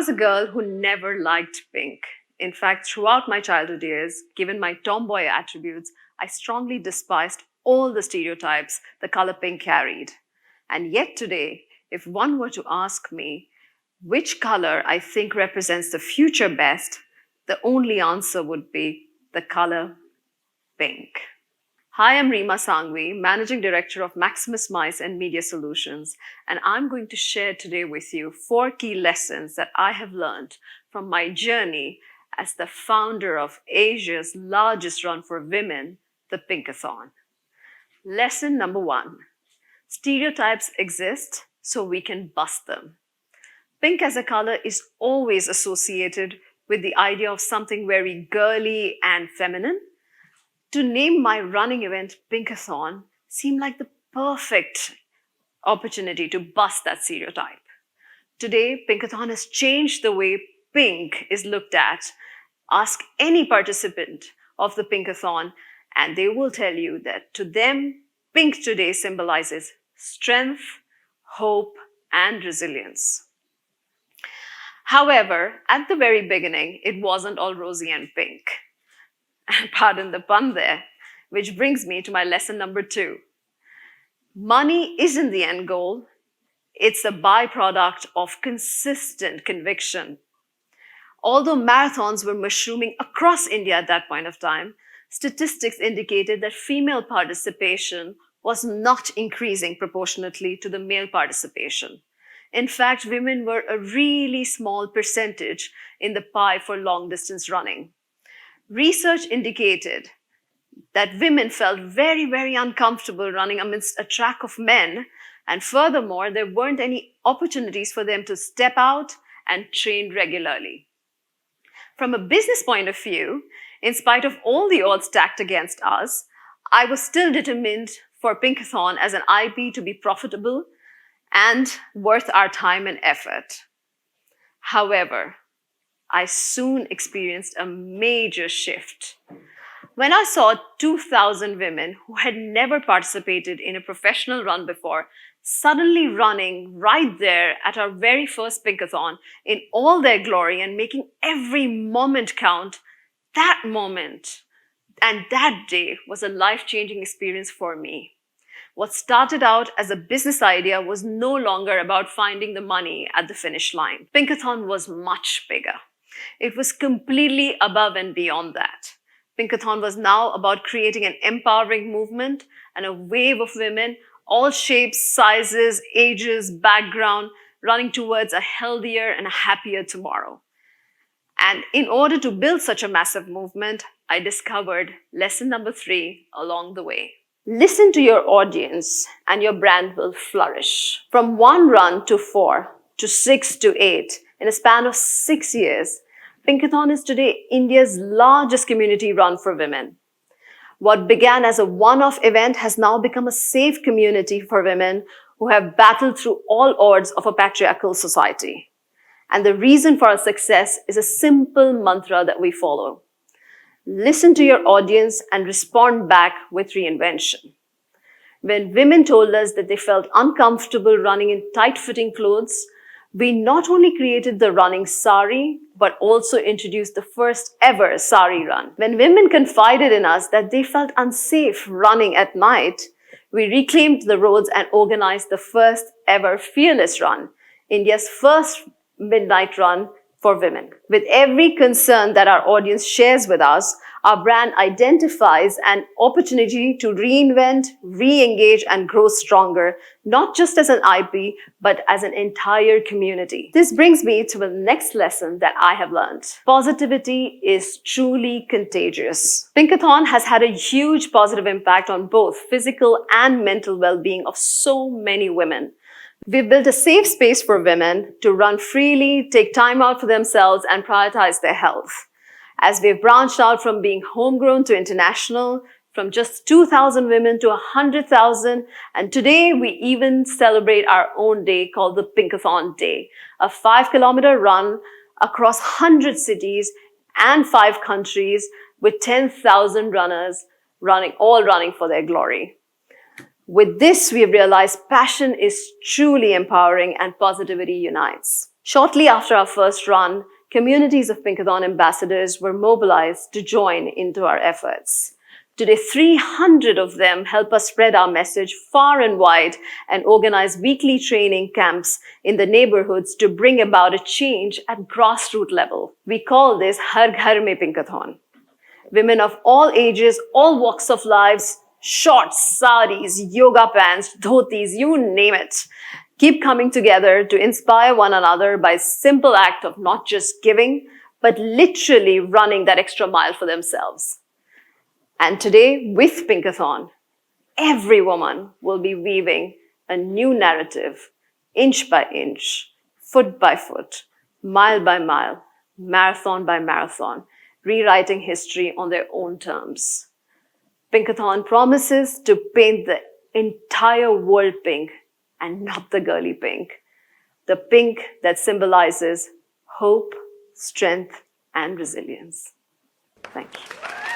was a girl who never liked pink. In fact, throughout my childhood years, given my tomboy attributes, I strongly despised all the stereotypes the color pink carried. And yet today, if one were to ask me which color I think represents the future best, the only answer would be the color pink. Hi, I'm Reema Sanghavi, Managing Director of Maximus Mice and Media Solutions, and I'm going to share today with you 4 key lessons that I have learned from my journey as the founder of Asia's largest run for women, the Pinkathon. Lesson number 1. Stereotypes exist so we can bust them. Pink as a color is always associated with the idea of something very girly and feminine. To name my running event Pinkathon seemed like the perfect opportunity to bust that stereotype. Today, Pinkathon has changed the way pink is looked at. Ask any participant of the Pinkathon, and they will tell you that to them, pink today symbolizes strength, hope, and resilience. However, at the very beginning, it wasn't all rosy and pink. Pardon the pun there, which brings me to my lesson number 2. Money isn't the end goal. It's a byproduct of consistent conviction. Although marathons were mushrooming across India at that point of time, statistics indicated that female participation was not increasing proportionately to the male participation. In fact, women were a really small percentage in the pie for long-distance running. Research indicated that women felt very, very uncomfortable running amidst a track of men, and furthermore, there weren't any opportunities for them to step out and train regularly. From a business point of view, in spite of all the odds stacked against us, I was still determined for Pinkathon as an IP to be profitable and worth our time and effort. However, I soon experienced a major shift. When I saw 2,000 women who had never participated in a professional run before suddenly running right there at our very first Pinkathon in all their glory and making every moment count, that moment and that day was a life-changing experience for me. What started out as a business idea was no longer about finding the money at the finish line. Pinkathon was much bigger. It was completely above and beyond that. Pinkathon was now about creating an empowering movement and a wave of women, all shapes, sizes, ages, background, running towards a healthier and a happier tomorrow. And in order to build such a massive movement, I discovered lesson number 3 along the way. Listen to your audience and your brand will flourish. From 1 run to 4 to 6 to 8, in a span of 6 years, Pinkathon is today India's largest community run for women. What began as a one-off event has now become a safe community for women who have battled through all odds of a patriarchal society. And the reason for our success is a simple mantra that we follow. Listen to your audience and respond back with reinvention. When women told us that they felt uncomfortable running in tight-fitting clothes, we not only created the running sari, but also introduced the first ever sari run. When women confided in us that they felt unsafe running at night, we reclaimed the roads and organized the first ever Fearless Run, India's first midnight run for women. With every concern that our audience shares with us, our brand identifies an opportunity to reinvent, re-engage, and grow stronger, not just as an IP, but as an entire community. This brings me to the next lesson that I have learned. Positivity is truly contagious. Pinkathon has had a huge positive impact on both physical and mental well-being of so many women. We've built a safe space for women to run freely, take time out for themselves, and prioritize their health. As we've branched out from being homegrown to international, from just 2,000 women to 100,000, and today we even celebrate our own day called the Pinkathon Day, a 5-kilometer run across 100 cities and 5 countries with 10,000 runners all running for their glory. With this, we have realized passion is truly empowering and positivity unites. Shortly after our first run, communities of Pinkathon ambassadors were mobilized to join into our efforts. Today, 300 of them help us spread our message far and wide and organize weekly training camps in the neighborhoods to bring about a change at grassroots level. We call this Har Ghar Mein Pinkathon. Women of all ages, all walks of lives, shorts, saris, yoga pants, dhotis, you name it, keep coming together to inspire one another by simple act of not just giving, but literally running that extra mile for themselves. And today, with Pinkathon, every woman will be weaving a new narrative, inch by inch, foot by foot, mile by mile, marathon by marathon, rewriting history on their own terms. Pinkathon promises to paint the entire world pink and not the girly pink. The pink that symbolizes hope, strength, and resilience. Thank you.